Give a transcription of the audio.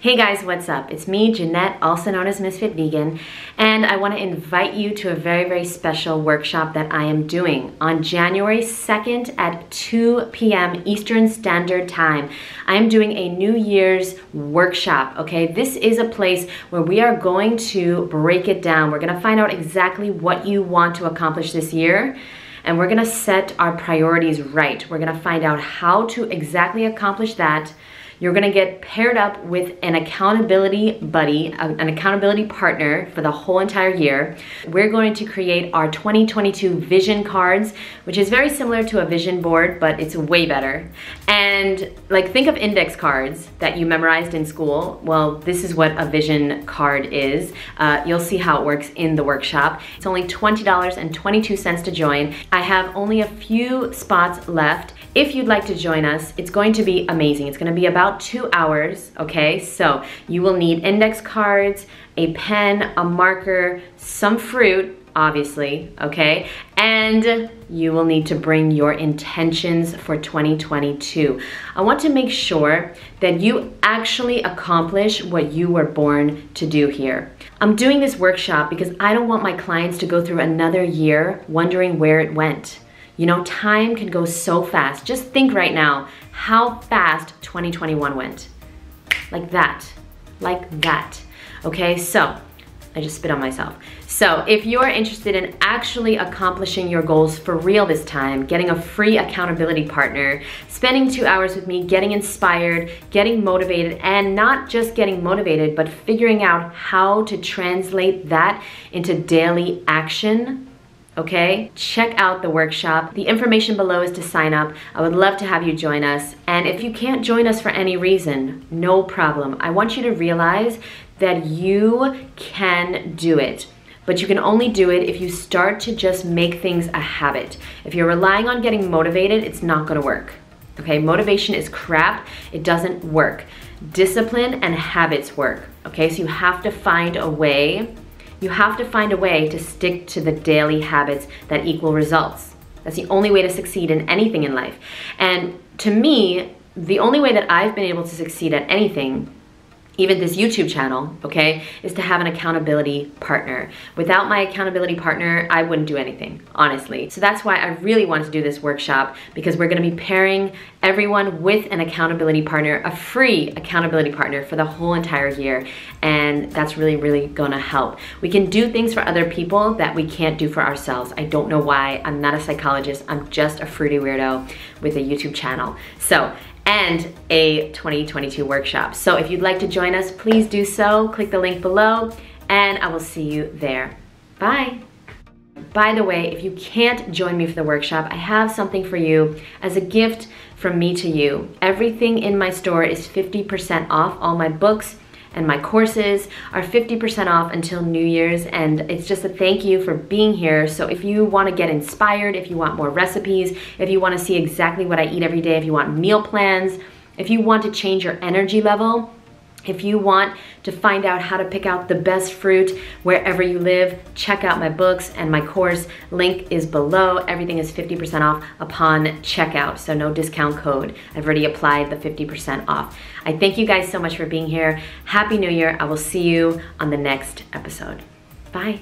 Hey guys, what's up? It's me, Jeanette, also known as Ms.FitVegan, and I want to invite you to a very, very special workshop that I am doing on January 2nd at 2 p.m. Eastern Standard Time. I am doing a New Year's workshop, okay? This is a place where we are going to break it down. We're going to find out exactly what you want to accomplish this year, and we're going to set our priorities right. We're going to find out how to exactly accomplish that. You're gonna get paired up with an accountability buddy, an accountability partner for the whole entire year. We're going to create our 2022 vision cards, which is very similar to a vision board, but it's way better. And like, think of index cards that you memorized in school. Well, this is what a vision card is. You'll see how it works in the workshop. It's only $20.22 to join. I have only a few spots left. If you'd like to join us, it's going to be amazing. It's gonna be about 2 hours, okay? So you will need index cards, a pen, a marker, some fruit, obviously, okay? And you will need to bring your intentions for 2022. I want to make sure that you actually accomplish what you were born to do here. I'm doing this workshop because I don't want my clients to go through another year wondering where it went. You know, time can go so fast. Just think right now how fast 2021 went. Like that, okay? So, I just spit on myself. So, if you're interested in actually accomplishing your goals for real this time, getting a free accountability partner, spending 2 hours with me, getting inspired, getting motivated, and not just getting motivated, but figuring out how to translate that into daily action, okay? Check out the workshop. The information below is to sign up. I would love to have you join us. And if you can't join us for any reason, no problem. I want you to realize that you can do it. But you can only do it if you start to just make things a habit. If you're relying on getting motivated, it's not gonna work. Okay, motivation is crap. It doesn't work. Discipline and habits work. Okay, so you have to find a way. You have to find a way to stick to the daily habits that equal results. That's the only way to succeed in anything in life. And to me, the only way that I've been able to succeed at anything, even this YouTube channel, okay, is to have an accountability partner. Without my accountability partner, I wouldn't do anything, honestly. So that's why I really wanted to do this workshop, because we're gonna be pairing everyone with an accountability partner, a free accountability partner for the whole entire year. And that's really, really gonna help. We can do things for other people that we can't do for ourselves. I don't know why. I'm not a psychologist. I'm just a fruity weirdo with a YouTube channel. So, and a 2022 workshop. So if you'd like to join us, please do so. Click the link below and I will see you there. Bye. By the way, if you can't join me for the workshop, I have something for you as a gift from me to you. Everything in my store is 50% off. All my books and my courses are 50% off until New Year's, and it's just a thank you for being here. So if you want to get inspired, if you want more recipes, if you want to see exactly what I eat every day, if you want meal plans, if you want to change your energy level, if you want to find out how to pick out the best fruit wherever you live, check out my books and my course. Link is below. Everything is 50% off upon checkout, so no discount code. I've already applied the 50% off. I thank you guys so much for being here. Happy New Year. I will see you on the next episode. Bye.